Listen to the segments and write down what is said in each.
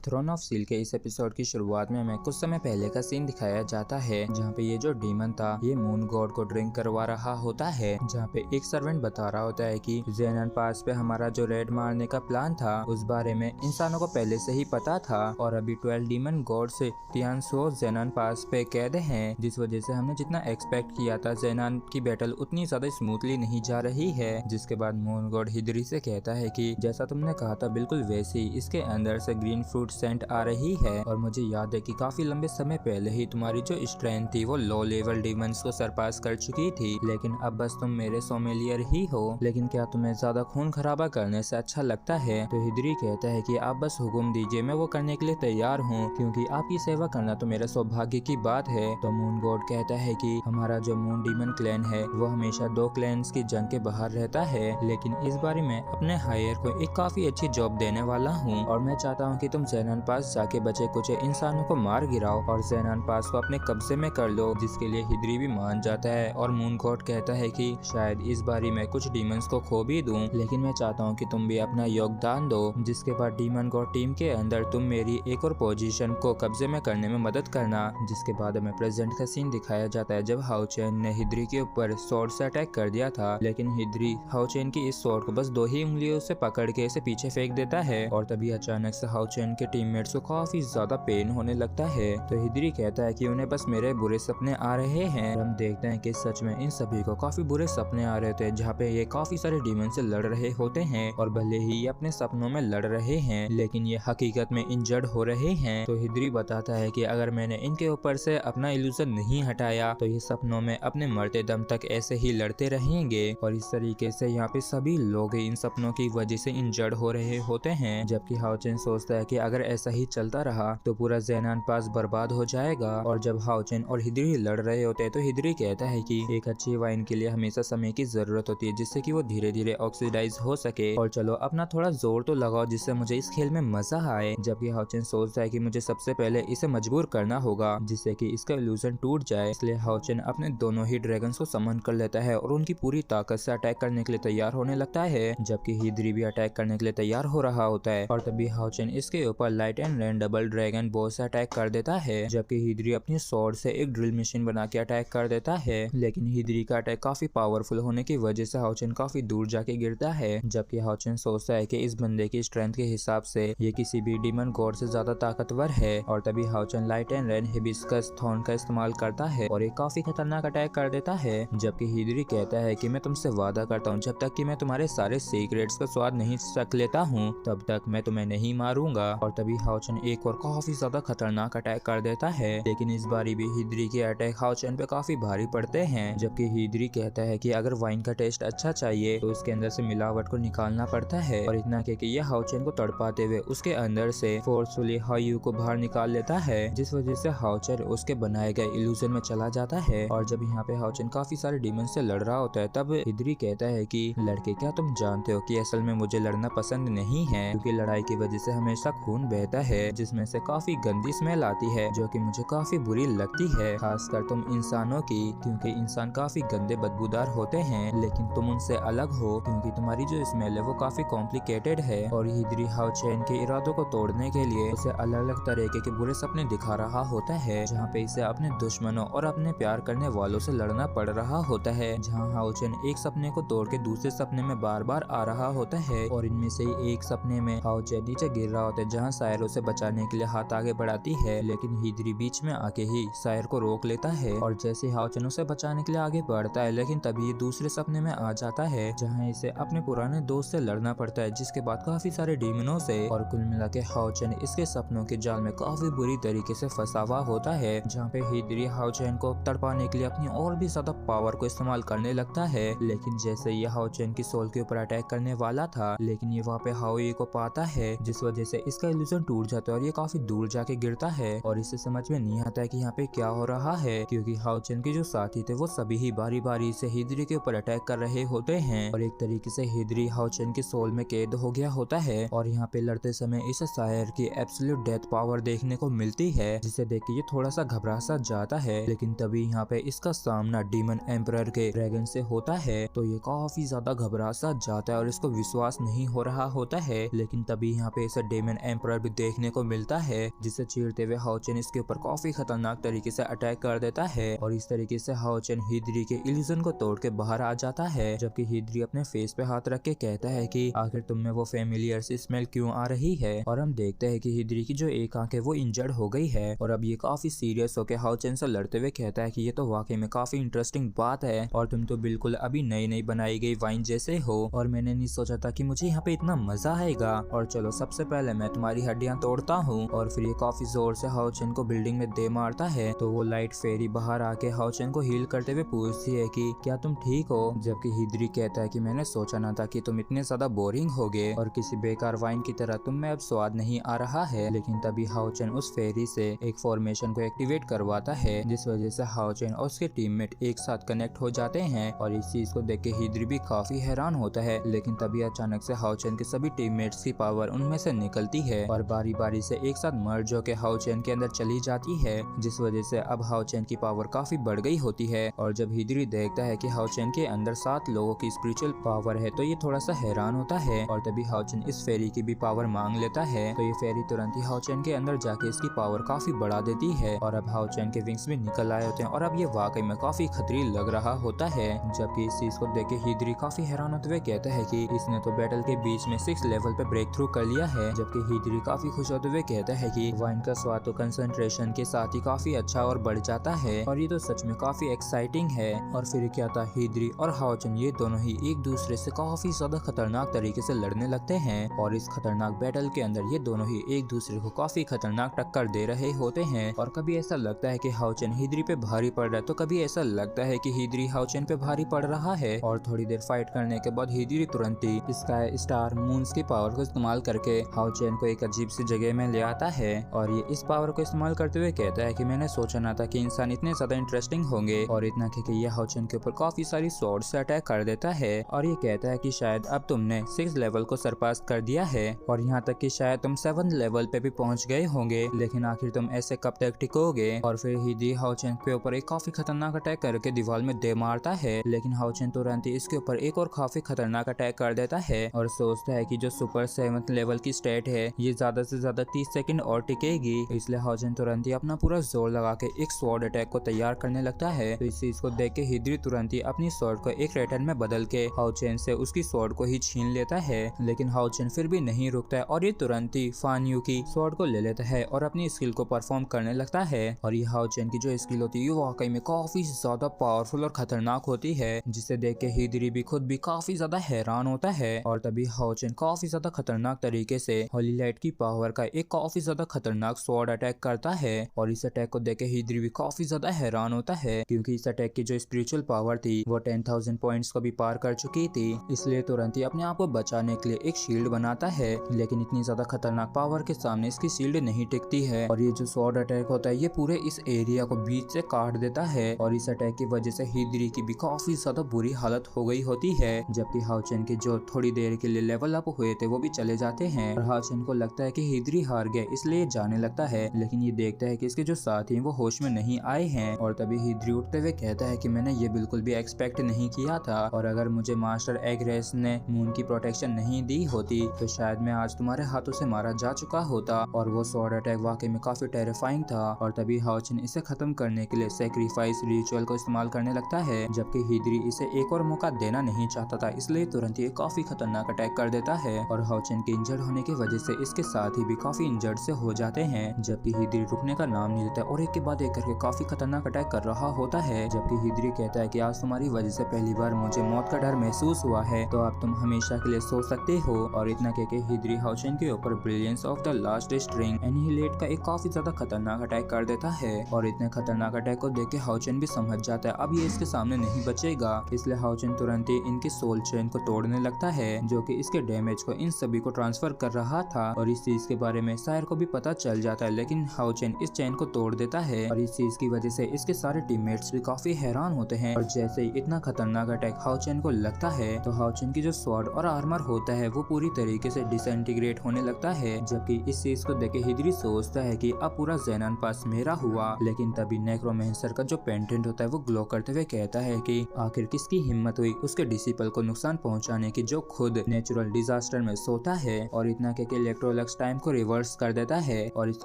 Throne of steel के इस episode की शुरुआत में हमें कुछ समय पहले का सीन दिखाया जाता है जहाँ पे ये जो डीमन था ये मून गॉड को ड्रिंक करवा रहा होता है, जहाँ पे एक सर्वेंट बता रहा होता है कि ज़ेनान पास पे हमारा जो रेड मारने का प्लान था उस बारे में इंसानों को पहले से ही पता था और अभी 12 डीमन गॉड से तियानसो ज़ेनान पास पे कैद हैं, जिस वजह से हमने जितना एक्सपेक्ट किया था ज़ेनान की बैटल उतनी ज्यादा स्मूथली नहीं जा रही है। जिसके बाद मून गॉड हिदरी से कहता है कि जैसा तुमने कहा था बिल्कुल वैसे ही इसके अंदर से ग्रीन फ्रूट सेंट आ रही है और मुझे याद है कि काफी लंबे समय पहले ही तुम्हारी जो स्ट्रेंथ थी वो लो लेवल डीमंस को सरपास कर चुकी थी, लेकिन अब बस तुम मेरे सोमेलियर ही हो। लेकिन क्या तुम्हें ज्यादा खून खराबा करने से अच्छा लगता है? तो हिदरी कहता है कि आप बस हुक्म दीजिए, मैं वो करने के लिए तैयार हूँ क्योंकि आपकी सेवा करना तो मेरे सौभाग्य की बात है। तो मून गॉड कहता है कि हमारा जो मून डीमन क्लैन है वो हमेशा दो क्लैन्स की जंग के बाहर रहता है, लेकिन इस बार मैं अपने हायर को एक काफी अच्छी जॉब देने वाला हूँ और मैं चाहता हूँ कि तुम ज़ेनान पास जाके बचे कुछ इंसानों को मार गिराओ और ज़ेनान पास को अपने कब्जे में कर लो, जिसके लिए हिदरी भी मान जाता है। और मून गॉड कहता है कि शायद इस बारी मैं कुछ डीमंस को खो भी दूं, लेकिन मैं चाहता हूँ कि तुम भी अपना योगदान दो। जिसके बाद डीमन गॉड टीम के अंदर तुम मेरी एक और पोजीशन को कब्जे में करने में मदद करना। जिसके बाद हमें प्रेजेंट का सीन दिखाया जाता है जब हाउचेन ने हिदरी के ऊपर स्वॉर्ड से अटैक कर दिया था, लेकिन हिदरी हाउचेन की इस स्वॉर्ड को बस 2 ही उंगलियों से पकड़ के इसे पीछे फेंक देता है और तभी अचानक से हाउचेन के टीममेट्स को काफी ज्यादा पेन होने लगता है। तो हिदरी कहता है कि उन्हें बस मेरे बुरे सपने आ रहे हैं। हम देखते हैं कि सच में इन सभी को काफी बुरे सपने आ रहे थे जहाँ पे ये काफी सारे डीमन से लड़ रहे होते हैं और भले ही ये अपने सपनों में लड़ रहे हैं लेकिन ये हकीकत में इंजर्ड हो रहे हैं। तो हिदरी बताता है कि अगर मैंने इनके ऊपर से अपना इल्यूजन नहीं हटाया तो ये सपनों में अपने मरते दम तक ऐसे ही लड़ते रहेंगे और इस तरीके से यहाँ पे सभी लोग इन सपनों की वजह से इंजर्ड हो रहे होते हैं। जबकि हाउचेन सोचता है कि अगर ऐसा ही चलता रहा तो पूरा ज़ेनान पास बर्बाद हो जाएगा। और जब हाउचेन और हिदरी लड़ रहे होते हैं तो हिदरी कहता है कि एक अच्छी वाइन के लिए हमेशा समय की जरूरत होती है जिससे कि वो धीरे धीरे ऑक्सीडाइज हो सके, और चलो अपना थोड़ा जोर तो लगाओ जिससे मुझे इस खेल में मजा आए। जबकि हाउचेन सोचता है कि मुझे सबसे पहले इसे मजबूर करना होगा जिससे कि इसका इल्यूजन टूट जाए, इसलिए हाउचेन अपने दोनों ही ड्रैगन्स को समन कर लेता है और उनकी पूरी ताकत से अटैक करने के लिए तैयार होने लगता है। जबकि हिदरी भी अटैक करने के लिए तैयार हो रहा होता है और तभी हाउचेन इसके ऊपर light and rain double dragon बो से अटैक कर देता है। जबकि हिदरी अपनी स्वॉर्ड से एक ड्रिल मशीन बना के अटैक कर देता है, लेकिन हिदरी का अटैक काफी पावरफुल होने की वजह से हाउचेन काफी दूर जाके गिरता है। जबकि हाउचेन सोचता है कि इस बंदे की स्ट्रेंथ के हिसाब से ये किसी भी डीमन गॉड से ज्यादा ताकतवर है और तभी Haochen light and rain hibiscus thorn का इस्तेमाल करता है और एक काफी खतरनाक अटैक कर देता है। जबकि हिदरी कहता है कि मैं तुमसे वादा करता हूँ जब तक कि मैं तुम्हारे सारे सीक्रेट्स का स्वाद नहीं चख लेता हूँ तब तक मैं तुम्हें नहीं मारूंगा। और तभी हाउचेन एक और काफी ज्यादा खतरनाक अटैक कर देता है, लेकिन इस बारी भी हिदरी के अटैक हाउचेन पे काफी भारी पड़ते हैं। जबकि हिदरी कहता है कि अगर वाइन का टेस्ट अच्छा चाहिए तो इसके अंदर से मिलावट को निकालना पड़ता है और इतना कि ये हाउचेन को तड़पाते हुए उसके अंदर से फोर्सफुली हायू को बाहर निकाल लेता है, जिस वजह से हाउचेन उसके बनाए गए इल्यूजन में चला जाता है। और जब यहाँ पे हाउचेन काफी सारे डीमन से लड़ रहा होता है तब हिदरी कहता है कि लड़के क्या तुम जानते हो कि असल में मुझे लड़ना पसंद नहीं है क्योंकि लड़ाई की वजह से हमेशा खून बहता है जिसमें से काफी गंदी स्मेल आती है जो कि मुझे काफी बुरी लगती है, खासकर तुम इंसानों की, क्योंकि इंसान काफी गंदे बदबूदार होते हैं लेकिन तुम उनसे अलग हो क्योंकि तुम्हारी जो स्मेल है वो काफी कॉम्प्लिकेटेड है। और हिदरी हाउचेन के इरादों को तोड़ने के लिए उसे अलग अलग तरीके के बुरे सपने दिखा रहा होता है जहाँ पे इसे अपने दुश्मनों और अपने प्यार करने वालों से लड़ना पड़ रहा होता है। जहाँ हाउचेन एक सपने को तोड़ के दूसरे सपने में बार बार आ रहा होता है और इनमें से ही एक सपने में हाउचेन नीचे गिर रहा होता है जहाँ सायर उसे बचाने के लिए हाथ आगे बढ़ाती है, लेकिन हिदरी बीच में आके ही सायर को रोक लेता है और जैसे हाउचेन उसे बचाने के लिए आगे बढ़ता है लेकिन तभी ये दूसरे सपने में आ जाता है जहाँ इसे अपने पुराने दोस्त से लड़ना पड़ता है, जिसके बाद काफी सारे डीमनों से। और कुल मिला के हाउचेन इसके सपनों के जाल में काफी बुरी तरीके से फंसा हुआ होता है जहाँ पे हिदरी हाउचेन को तड़पाने के लिए अपनी और भी ज्यादा पावर को इस्तेमाल करने लगता है, लेकिन जैसे ये हाउचेन की सोल के ऊपर अटैक करने वाला था लेकिन ये वहाँ पे हाउई को पाता है जिस वजह से इसका इल्यूजन टूट जाता है और ये काफी दूर जाके गिरता है और इसे समझ में नहीं आता है कि यहाँ पे क्या हो रहा है क्योंकि हाउचेन के जो साथी थे वो सभी ही बारी बारी से हिदरी के ऊपर अटैक कर रहे होते हैं और एक तरीके से हिदरी हाउचेन के सोल में कैद हो गया होता है और यहाँ पे लड़ते समय इसे सायर की एब्सोल्यूट डेथ पावर देखने को मिलती है जिसे देख के ये थोड़ा सा घबरा सा जाता है, लेकिन तभी यहाँ पे इसका सामना डीमन एम्परर के ड्रैगन से होता है तो ये काफी ज्यादा घबरा सा जाता है और इसको विश्वास नहीं हो रहा होता है। लेकिन तभी यहाँ पे इसे डीमन एम्परर एक्सप्लोरर भी देखने को मिलता है, जिसे चीरते हुए हाओचेन इसके ऊपर काफी खतरनाक तरीके से अटैक कर देता है और इस तरीके से हाओचेन हिदरी के इल्यूजन को तोड़ के बाहर आ जाता है। जबकि हिदरी अपने फेस पे हाथ रख के कहता है कि आखिर तुम में वो फेमिलियर सी स्मेल क्यों आ रही है। और हम देखते हैं कि हिदरी की जो एक आंख है वो इंजर्ड हो गई है और अब ये काफी सीरियस होकर हाओचेन से लड़ते हुए कहता है कि ये तो वाकई में काफी इंटरेस्टिंग बात है और तुम तो बिल्कुल अभी नई नई बनाई गई वाइन जैसे हो और मैंने नहीं सोचा था कि मुझे यहाँ पे इतना मजा आएगा। और चलो सबसे पहले मैं तुम्हारी हड्डियां तोड़ता हूँ। और फिर ये काफी जोर से हाओचेन को बिल्डिंग में दे मारता है तो वो लाइट फेरी बाहर आके हाओचेन को हील करते हुए पूछती है कि क्या तुम ठीक हो। जबकि हिदरी कहता है कि मैंने सोचा ना था कि तुम इतने ज्यादा बोरिंग होगे और किसी बेकार वाइन की तरह तुम में अब स्वाद नहीं आ रहा है। लेकिन तभी हाओचेन उस फेरी से एक फॉर्मेशन को एक्टिवेट करवाता है, जिस वजह से हाओचेन और उसके टीममेट एक साथ कनेक्ट हो जाते हैं। और इस चीज को देख के हिदरी भी काफी हैरान होता है। लेकिन तभी अचानक से हाओचेन के सभी टीममेट्स की पावर उनमें से निकलती है और बारी बारी से एक साथ मर्ज होकर हाओचेन के अंदर चली जाती है, जिस वजह से अब हाओचेन की पावर काफी बढ़ गई होती है। और जब हिदरी देखता है कि हाओचेन के अंदर 7 लोगों की स्पिरिचुअल पावर है तो ये थोड़ा सा हैरान होता है। और तभी हाओचेन इस फेरी की भी पावर मांग लेता है तो ये फेरी तुरंत ही हाओचेन के अंदर जाके इसकी पावर काफी बढ़ा देती है और अब हाओचेन के विंग्स भी निकल आए होते हैं और अब ये वाकई में काफी खतरी लग रहा होता है। जबकि इस चीज को देख के हिदरी काफी हैरान होते हुए कहता है कि इसने तो बैटल के बीच में 6 लेवल पे ब्रेक थ्रू कर लिया है। जबकि हिदरी काफी खुश होते हुए कहता है कि वाइन का स्वाद तो कंसंट्रेशन के साथ ही काफी अच्छा और बढ़ जाता है और ये तो सच में काफी एक्साइटिंग है। और फिर क्या था, हिदरी और हाओचेन ये दोनों ही एक दूसरे से काफी ज्यादा खतरनाक तरीके से लड़ने लगते हैं और इस खतरनाक बैटल के अंदर ये दोनों ही एक दूसरे को काफी खतरनाक टक्कर दे रहे होते हैं। और कभी ऐसा लगता है कि हाओचेन हिदरी पे भारी पड़ रहा है तो कभी ऐसा लगता है कि हिदरी हाओचेन पे भारी पड़ रहा है। और थोड़ी देर फाइट करने के बाद हिदरी तुरंत ही स्काई स्टार मून्स की पावर को इस्तेमाल करके हाओचेन को एक अजीब सी जगह में ले आता है और ये इस पावर को इस्तेमाल करते हुए कहता है कि मैंने सोचा ना था कि इंसान इतने ज्यादा इंटरेस्टिंग होंगे। और इतना कि ये हाओचेन के ऊपर काफी सारी स्वॉर्ड से अटैक कर देता है और ये कहता है कि शायद अब तुमने 6 लेवल को सरपास कर दिया है और यहाँ तक कि शायद तुम 7 लेवल पे भी पहुंच गए होंगे, लेकिन आखिर तुम ऐसे कब तक टिकोगे। और फिर हिदरी हाओचेन के ऊपर एक काफी खतरनाक अटैक करके दीवार में दे मारता है, लेकिन हाओचेन तुरंत ही इसके ऊपर एक और काफी खतरनाक अटैक कर देता है और सोचता है कि जो सुपर 7th लेवल की स्टेट है ये ज्यादा से ज्यादा 30 सेकंड और टिकेगी। इसलिए हाओचेन तुरंत ही अपना पूरा जोर लगा के एक स्वॉर्ड अटैक को तैयार करने लगता है। तो इस चीज को देख के हिदरी तुरंत ही अपनी स्वॉर्ड को एक रेटन में बदल के हाओचेन से उसकी स्वॉर्ड को ही छीन लेता है। लेकिन हाओचेन फिर भी नहीं रुकता है और ये तुरंत ही फान यू की स्वॉर्ड को ले लेता है और अपनी स्किल को परफॉर्म करने लगता है। और ये हाओचेन की जो स्किल होती है वाकई में काफी ज्यादा पावरफुल और खतरनाक होती है, जिसे देख के हिदरी भी खुद भी काफी ज्यादा हैरान होता है। और तभी हाओचेन काफी ज्यादा खतरनाक तरीके से होली लाइट की पावर का एक काफी ज्यादा खतरनाक स्वॉर्ड अटैक करता है और इस अटैक को देख के हिदरी भी काफी ज्यादा हैरान होता है, क्योंकि इस अटैक की जो स्पिरिचुअल पावर थी वो 10,000 पॉइंट्स को भी पार कर चुकी थी। इसलिए तुरंत ही अपने आप को बचाने के लिए एक शील्ड बनाता है, लेकिन इतनी ज्यादा खतरनाक पावर के सामने इसकी शील्ड नहीं टिकती है और ये जो स्वॉर्ड अटैक होता है ये पूरे इस एरिया को बीच से काट देता है। और इस अटैक की वजह से हिदरी की भी काफी ज्यादा बुरी हालत हो गई होती है। जबकि हाओचेन के जो थोड़ी देर के लिए लेवल अप हुए थे वो भी चले जाते हैं और हाओचेन को लगता है कि हिदरी हार गया, इसलिए जाने लगता है। लेकिन ये देखता है कि इसके जो साथी हैं वो होश में नहीं आए हैं और तभी हिदरी उठते हुए कहता है कि मैंने ये बिल्कुल भी एक्सपेक्ट नहीं किया था और अगर मुझे मास्टर एग्रेस ने मून की प्रोटेक्शन नहीं दी होती तो शायद मैं आज तुम्हारे हाथों से मारा जा चुका होता। और वो स्वॉर्ड अटैक वाकई में काफी टेरिफाइंग था। और तभी हाओचेन इसे खत्म करने के लिए सैक्रिफाइस रिचुअल को इस्तेमाल करने लगता है, जबकि हिदरी इसे एक और मौका देना नहीं चाहता था, इसलिए तुरंत ही काफी खतरनाक अटैक कर देता है और हाओचेन के इंजर्ड होने की वजह से इसके साथ ही भी काफी इंजर्ड से हो जाते हैं। जबकि हिदरी रुकने का नाम नहीं लेता और एक के बाद एक करके काफी खतरनाक अटैक कर रहा होता है। जबकि हिदरी कहता है कि आज तुम्हारी वजह से पहली बार मुझे मौत का डर महसूस हुआ है, तो अब तुम हमेशा के लिए सो सकते हो। और इतना कह के हिदरी हाओचेन के ऊपर brilliance of the last string annihilate का एक काफी ज्यादा खतरनाक अटैक कर देता है और इतने खतरनाक अटैक को देख के हाओचेन भी समझ जाता है अब ये इसके सामने नहीं बचेगा। इसलिए हाओचेन तुरंत ही इनकी सोल चेन को तोड़ने लगता है, जो कि इसके डैमेज को इन सभी को ट्रांसफर कर रहा था। और इस चीज के बारे में सायर को भी पता चल जाता है, लेकिन हाओचेन इस चेन को तोड़ देता है और इस चीज की वजह से इसके सारे टीममेट्स भी काफी हैरान होते हैं। और जैसे ही इतना खतरनाक अटैक हाओचेन को लगता है तो हाओचेन की जो स्वॉर्ड और आर्मर होता है वो पूरी तरीके से डिसइंटीग्रेट होने लगता है। जबकि इस चीज को देख के हिदरी सोचता है कि अब पूरा ज़ेनान पास मेरा हुआ। लेकिन तभी नेक्रोमेंसर का जो पेंडेंट होता है वो ग्लो करते हुए कहता है कि आखिर किसकी हिम्मत हुई उसके डिसिपल को नुकसान पहुंचाने की जो खुद नेचुरल डिजास्टर में सोता है। और इतना के इलेक्ट्रो इलेक्ट्रोलक्स टाइम को रिवर्स कर देता है और इस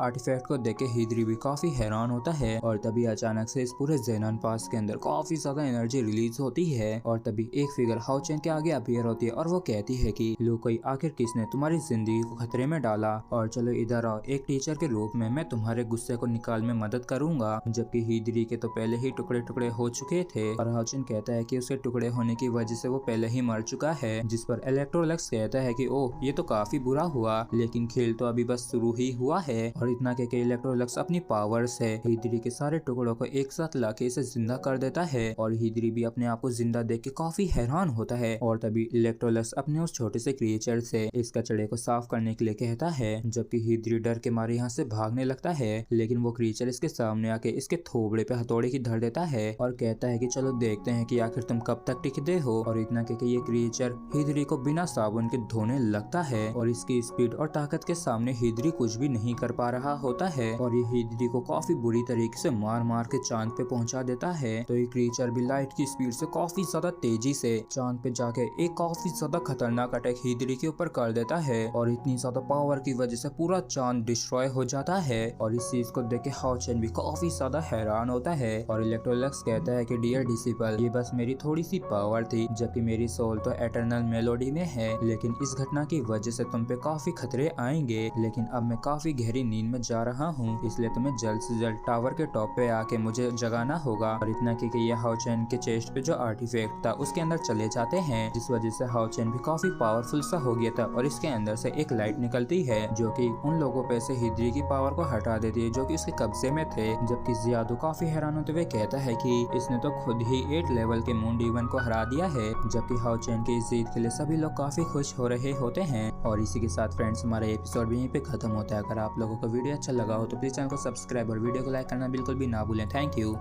आर्टिफैक्ट को देख के हीदरी भी काफी हैरान होता है। और तभी अचानक से इस पूरे ज़ेनान पास के अंदर काफी ज्यादा एनर्जी रिलीज होती है और तभी एक फिगर हाओ चेन के आगे अपीयर होती है और वो कहती है कि लू कुई, आखिर किसने तुम्हारी जिंदगी को खतरे में डाला, और चलो इधर आओ, एक टीचर के रूप में मैं तुम्हारे गुस्से को निकाल में मदद करूंगा। जबकि हीदरी के तो पहले ही टुकड़े टुकड़े हो चुके थे और हाओ चेन कहता है कि उसके टुकड़े होने की वजह से वो पहले ही मर चुका है। जिस पर इलेक्ट्रोलक्स कहता है कि ओह ये तो काफी बुरा हुआ, लेकिन खेल तो अभी बस शुरू ही हुआ है। और इतना कह के इलेक्ट्रोलक्स अपनी पावर से हीदरी के सारे टुकड़ों को एक साथ लाके इसे जिंदा कर देता है और हीदरी भी अपने आप को जिंदा देख के काफी हैरान होता है। और तभी इलेक्ट्रोलक्स अपने उस छोटे से क्रिएचर से इस कचड़े को साफ करने के लिए कहता है, जबकि हीदरी डर के मारे यहाँ से भागने लगता है, लेकिन वो क्रिएचर इसके सामने आके इसके थोबड़े पे हथौड़े की धर देता है और कहता है कि चलो देखते हैं कि आखिर तुम कब तक टिकते हो। और इतना कह के ये क्रिएचर हीदरी को बिना साबुन के धोने लगता है और इसकी स्पीड और ताकत के सामने हीदरी कुछ भी नहीं कर पा रहा होता है और ये हीदरी को काफी बुरी तरीके से मार मार के चांद पे पहुंचा देता है। तो ये क्रिएचर भी लाइट की स्पीड से काफी ज्यादा तेजी से चांद पे जाके एक काफी ज्यादा खतरनाक अटैक हीदरी के ऊपर कर देता है और इतनी ज्यादा पावर की वजह से पूरा चांद डिस्ट्रॉय हो जाता है। और इस चीज को देख के हाओ चेन भी काफी ज्यादा हैरान होता है और इलेक्ट्रोलक्स कहता है कि डियर डिसिपल, ये बस मेरी थोड़ी सी पावर थी, जबकि मेरी सोल तो एटर्नल मेलोडी में है, लेकिन इस घटना की वजह से तुम पे काफी खतरे आएंगे। लेकिन अब मैं काफी गहरी नींद में जा रहा हूँ, इसलिए तुम्हें जल्द से जल्द टावर के टॉप पे आके मुझे जगाना होगा। और इतना कि ये हाओ चेन के चेस्ट पे जो आर्टिफैक्ट था उसके अंदर चले जाते हैं, जिस वजह से हाओ चेन भी काफी पावरफुल सा हो गया था और इसके अंदर से एक लाइट निकलती है जो कि उन लोगों पे से हीदरी की पावर को हटा देती है जो कि उसके कब्जे में थे। जबकि जियादो काफी हैरान होते हुए कहता है कि इसने तो खुद ही 8 लेवल के मून डीमन को हरा दिया है। जबकि हाओ चेन की इस जीत के लिए सभी लोग काफी खुश हो रहे होते हैं। और इसी के साथ फ्रेंड्स हमारा एपिसोड भी यहीं पे खत्म होता है। अगर आप लोगों को वीडियो अच्छा लगा हो तो प्लीज चैनल को सब्सक्राइब और वीडियो को लाइक करना बिल्कुल भी ना भूलें। Thank you.